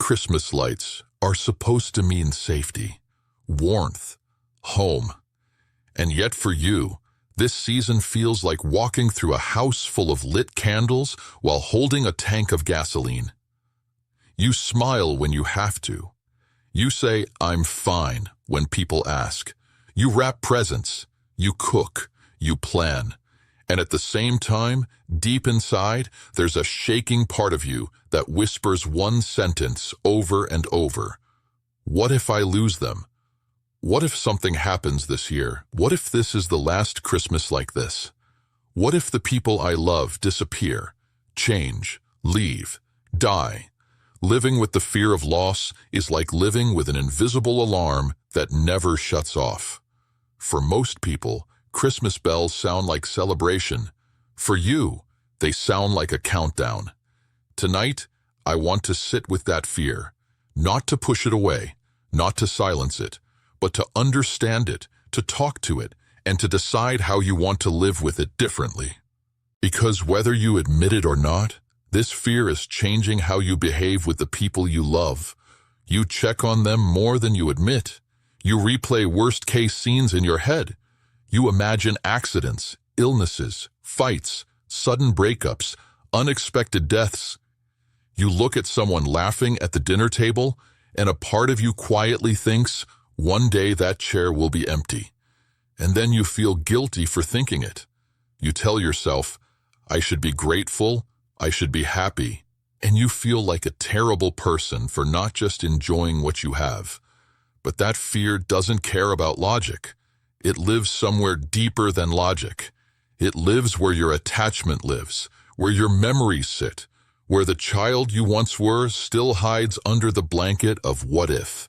Christmas lights are supposed to mean safety, warmth, home. And yet for you, this season feels like walking through a house full of lit candles while holding a tank of gasoline. You smile when you have to. You say, "I'm fine," when people ask. You wrap presents, you cook, you plan. And at the same time, deep inside, there's a shaking part of you that whispers one sentence over and over. What if I lose them? What if something happens this year? What if this is the last Christmas like this? What if the people I love disappear, change, leave, die? Living with the fear of loss is like living with an invisible alarm that never shuts off. For most people, Christmas bells sound like celebration. For you, they sound like a countdown. Tonight, I want to sit with that fear, not to push it away, not to silence it, but to understand it, to talk to it, and to decide how you want to live with it differently. Because whether you admit it or not, this fear is changing how you behave with the people you love. You check on them more than you admit. You replay worst-case scenes in your head. You imagine accidents, illnesses, fights, sudden breakups, unexpected deaths. You look at someone laughing at the dinner table, and a part of you quietly thinks, one day that chair will be empty. And then you feel guilty for thinking it. You tell yourself, I should be grateful, I should be happy, and you feel like a terrible person for not just enjoying what you have. But that fear doesn't care about logic. It lives somewhere deeper than logic. It lives where your attachment lives, where your memories sit, where the child you once were still hides under the blanket of what if.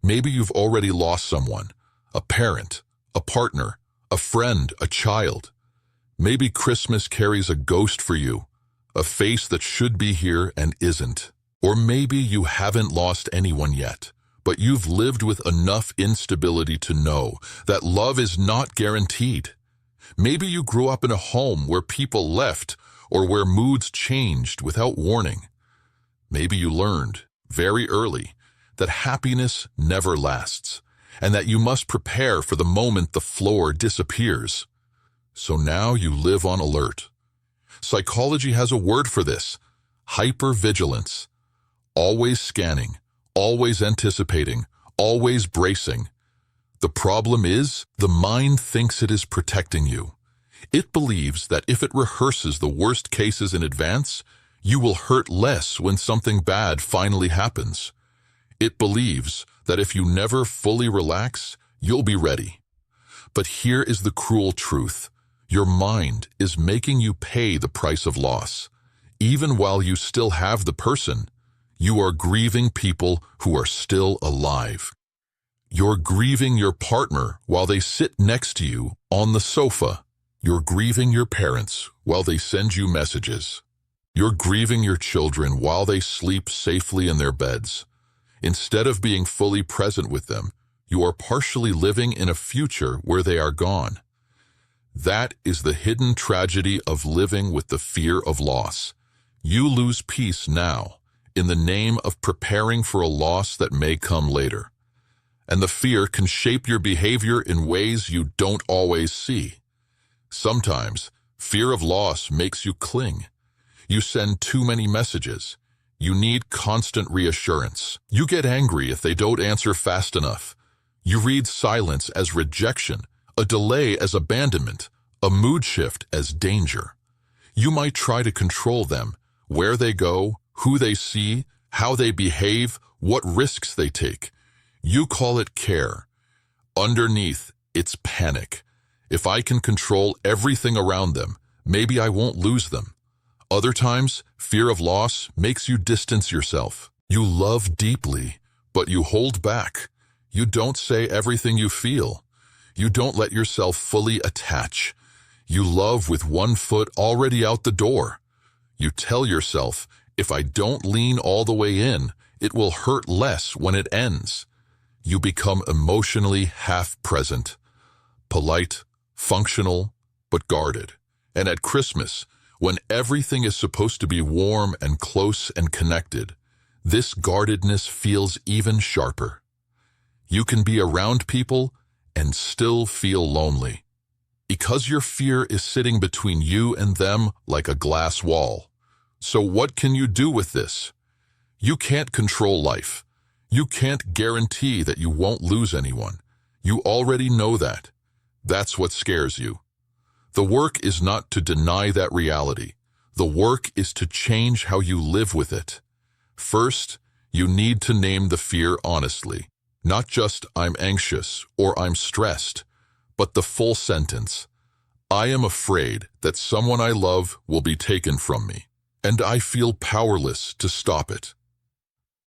Maybe you've already lost someone, a parent, a partner, a friend, a child. Maybe Christmas carries a ghost for you, a face that should be here and isn't. Or maybe you haven't lost anyone yet, but you've lived with enough instability to know that love is not guaranteed. Maybe you grew up in a home where people left or where moods changed without warning. Maybe you learned, very early, that happiness never lasts, and that you must prepare for the moment the floor disappears. So now you live on alert. Psychology has a word for this: hypervigilance. Always scanning, always anticipating, always bracing. The problem is, the mind thinks it is protecting you. It believes that if it rehearses the worst cases in advance, you will hurt less when something bad finally happens. It believes that if you never fully relax, you'll be ready. But here is the cruel truth. Your mind is making you pay the price of loss. Even while you still have the person, you are grieving people who are still alive. You're grieving your partner while they sit next to you on the sofa. You're grieving your parents while they send you messages. You're grieving your children while they sleep safely in their beds. Instead of being fully present with them, you are partially living in a future where they are gone. That is the hidden tragedy of living with the fear of loss. You lose peace now in the name of preparing for a loss that may come later. And the fear can shape your behavior in ways you don't always see. Sometimes, fear of loss makes you cling. You send too many messages. You need constant reassurance. You get angry if they don't answer fast enough. You read silence as rejection, a delay as abandonment, a mood shift as danger. You might try to control them, where they go, who they see, how they behave, what risks they take. You call it care. Underneath, it's panic. If I can control everything around them, maybe I won't lose them. Other times, fear of loss makes you distance yourself. You love deeply, but you hold back. You don't say everything you feel. You don't let yourself fully attach. You love with one foot already out the door. You tell yourself, if I don't lean all the way in, it will hurt less when it ends. You become emotionally half-present, polite, functional, but guarded. And at Christmas, when everything is supposed to be warm and close and connected, this guardedness feels even sharper. You can be around people and still feel lonely, because your fear is sitting between you and them like a glass wall. So what can you do with this? You can't control life. You can't guarantee that you won't lose anyone. You already know that. That's what scares you. The work is not to deny that reality. The work is to change how you live with it. First, you need to name the fear honestly. Not just "I'm anxious" or "I'm stressed," but the full sentence. I am afraid that someone I love will be taken from me, and I feel powerless to stop it.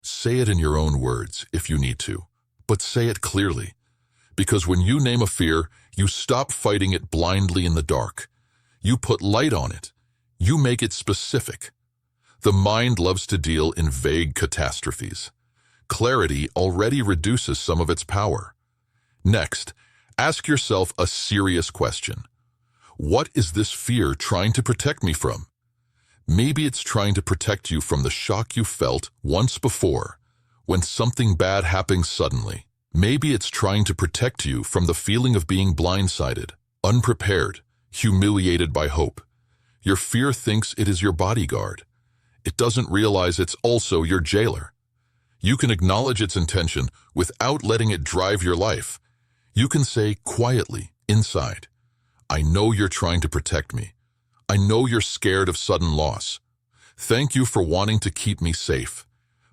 Say it in your own words if you need to, but say it clearly. Because when you name a fear, you stop fighting it blindly in the dark. You put light on it. You make it specific. The mind loves to deal in vague catastrophes. Clarity already reduces some of its power. Next, ask yourself a serious question. What is this fear trying to protect me from? Maybe it's trying to protect you from the shock you felt once before, when something bad happens suddenly. Maybe it's trying to protect you from the feeling of being blindsided, unprepared, humiliated by hope. Your fear thinks it is your bodyguard. It doesn't realize it's also your jailer. You can acknowledge its intention without letting it drive your life. You can say quietly, inside, I know you're trying to protect me. I know you're scared of sudden loss. Thank you for wanting to keep me safe.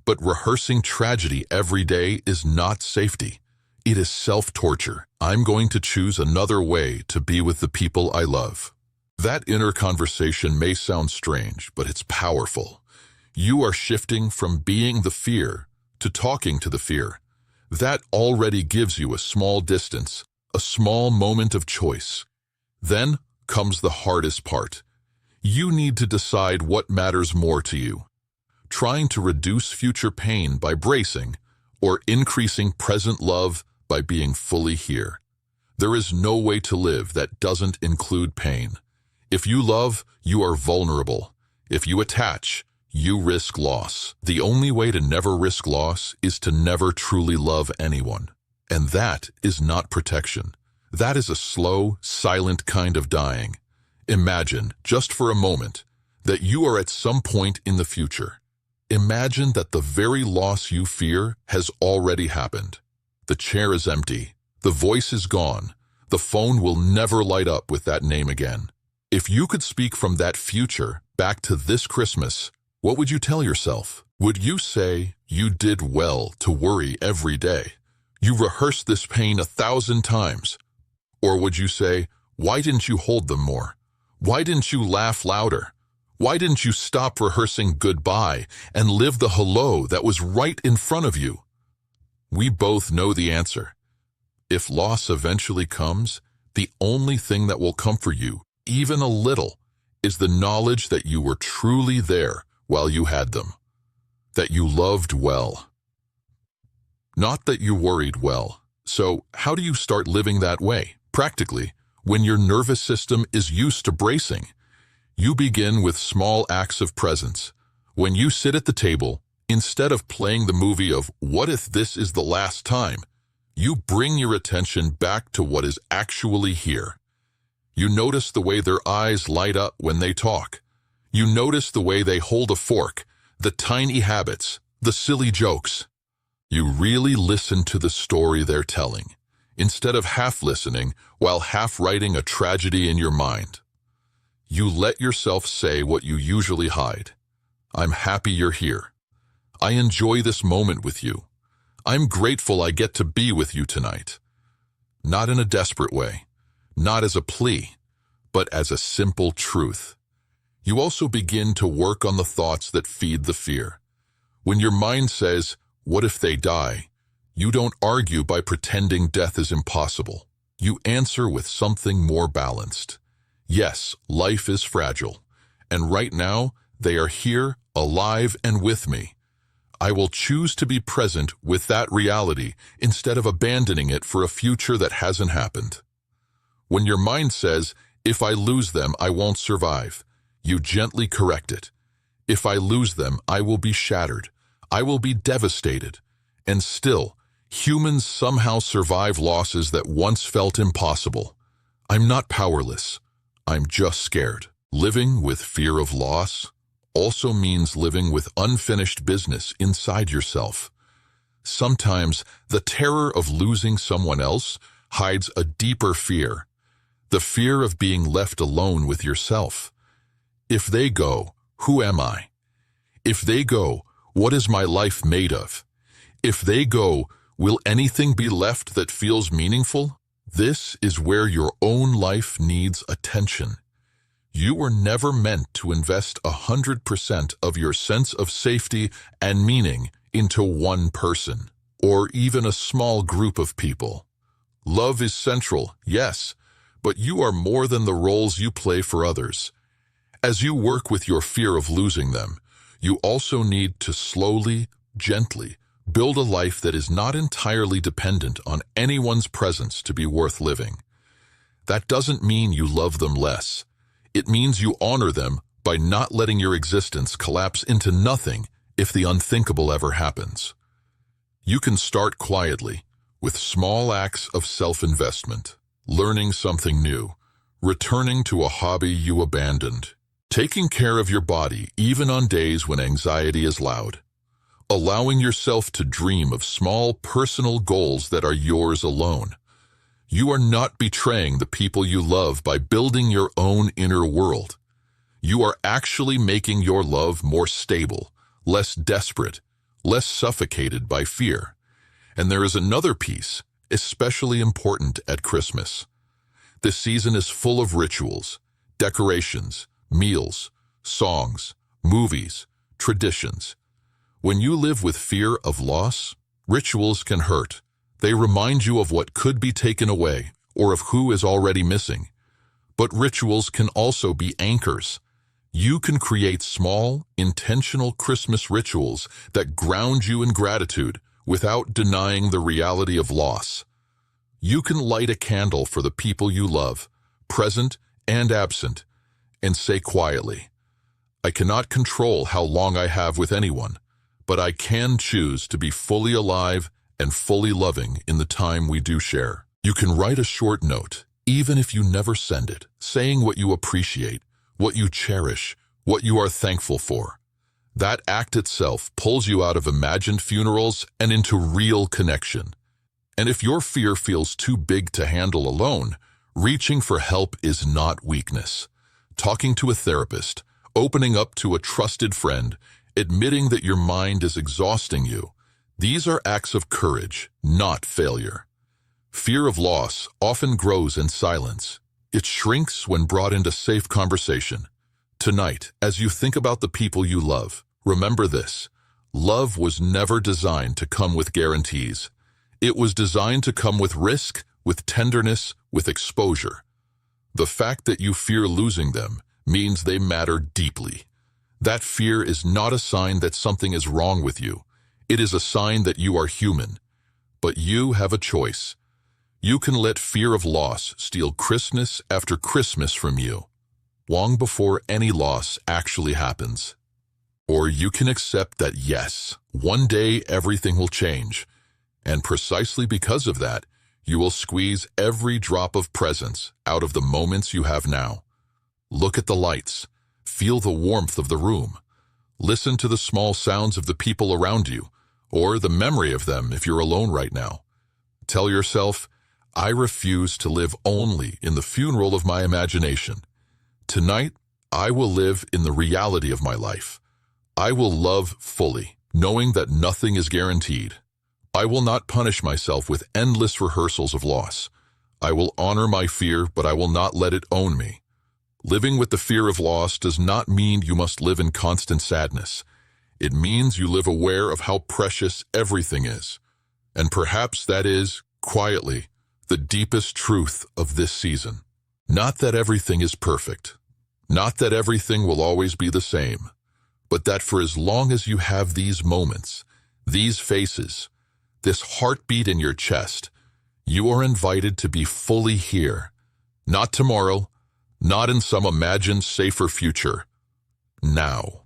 But rehearsing tragedy every day is not safety. It is self-torture. I'm going to choose another way to be with the people I love. That inner conversation may sound strange, but it's powerful. You are shifting from being the fear to talking to the fear. That already gives you a small distance, a small moment of choice. Then comes the hardest part. You need to decide what matters more to you. Trying to reduce future pain by bracing, or increasing present love by being fully here. There is no way to live that doesn't include pain. If you love, you are vulnerable. If you attach, you risk loss. The only way to never risk loss is to never truly love anyone. And that is not protection. That is a slow, silent kind of dying. Imagine, just for a moment, that you are at some point in the future. Imagine that the very loss you fear has already happened. The chair is empty. The voice is gone. The phone will never light up with that name again. If you could speak from that future back to this Christmas, what would you tell yourself? Would you say you did well to worry every day? You rehearsed this pain 1,000 times. Or would you say, why didn't you hold them more? Why didn't you laugh louder? Why didn't you stop rehearsing goodbye and live the hello that was right in front of you? We both know the answer. If loss eventually comes, the only thing that will comfort you, even a little, is the knowledge that you were truly there while you had them. That you loved well. Not that you worried well. So how do you start living that way? Practically, when your nervous system is used to bracing, you begin with small acts of presence. When you sit at the table, instead of playing the movie of what if this is the last time, you bring your attention back to what is actually here. You notice the way their eyes light up when they talk. You notice the way they hold a fork, the tiny habits, the silly jokes. You really listen to the story they're telling, instead of half listening while half writing a tragedy in your mind. You let yourself say what you usually hide. I'm happy you're here. I enjoy this moment with you. I'm grateful I get to be with you tonight. Not in a desperate way, not as a plea, but as a simple truth. You also begin to work on the thoughts that feed the fear. When your mind says, what if they die? You don't argue by pretending death is impossible. You answer with something more balanced. Yes, life is fragile, and right now they are here, alive and with me. I will choose to be present with that reality instead of abandoning it for a future that hasn't happened. When your mind says, if I lose them, I won't survive, you gently correct it. If I lose them, I will be shattered. I will be devastated. And still, humans somehow survive losses that once felt impossible. I'm not powerless. I'm just scared. Living with fear of loss also means living with unfinished business inside yourself. Sometimes the terror of losing someone else hides a deeper fear, the fear of being left alone with yourself. If they go, who am I? If they go, what is my life made of? If they go, will anything be left that feels meaningful? This is where your own life needs attention. You were never meant to invest 100% of your sense of safety and meaning into one person, or even a small group of people. Love is central, yes, but you are more than the roles you play for others. As you work with your fear of losing them, you also need to slowly, gently, build a life that is not entirely dependent on anyone's presence to be worth living. That doesn't mean you love them less. It means you honor them by not letting your existence collapse into nothing if the unthinkable ever happens. You can start quietly, with small acts of self-investment, learning something new, returning to a hobby you abandoned, taking care of your body even on days when anxiety is loud, allowing yourself to dream of small personal goals that are yours alone. You are not betraying the people you love by building your own inner world. You are actually making your love more stable, less desperate, less suffocated by fear. And there is another piece, especially important at Christmas. This season is full of rituals, decorations, meals, songs, movies, traditions. When you live with fear of loss, rituals can hurt. They remind you of what could be taken away or of who is already missing. But rituals can also be anchors. You can create small, intentional Christmas rituals that ground you in gratitude without denying the reality of loss. You can light a candle for the people you love, present and absent, and say quietly, I cannot control how long I have with anyone, but I can choose to be fully alive and fully loving in the time we do share. You can write a short note, even if you never send it, saying what you appreciate, what you cherish, what you are thankful for. That act itself pulls you out of imagined funerals and into real connection. And if your fear feels too big to handle alone, reaching for help is not weakness. Talking to a therapist, opening up to a trusted friend, admitting that your mind is exhausting you, these are acts of courage, not failure. Fear of loss often grows in silence. It shrinks when brought into safe conversation. Tonight, as you think about the people you love, remember this. Love was never designed to come with guarantees. It was designed to come with risk, with tenderness, with exposure. The fact that you fear losing them means they matter deeply. That fear is not a sign that something is wrong with you. It is a sign that you are human. But you have a choice. You can let fear of loss steal Christmas after Christmas from you, long before any loss actually happens. Or you can accept that yes, one day everything will change, and precisely because of that, you will squeeze every drop of presence out of the moments you have now. Look at the lights. Feel the warmth of the room. Listen to the small sounds of the people around you, or the memory of them if you're alone right now. Tell yourself, I refuse to live only in the funeral of my imagination. Tonight, I will live in the reality of my life. I will love fully, knowing that nothing is guaranteed. I will not punish myself with endless rehearsals of loss. I will honor my fear, but I will not let it own me. Living with the fear of loss does not mean you must live in constant sadness. It means you live aware of how precious everything is. And perhaps that is, quietly, the deepest truth of this season. Not that everything is perfect. Not that everything will always be the same. But that for as long as you have these moments, these faces, this heartbeat in your chest, you are invited to be fully here. Not tomorrow, not in some imagined safer future. Now.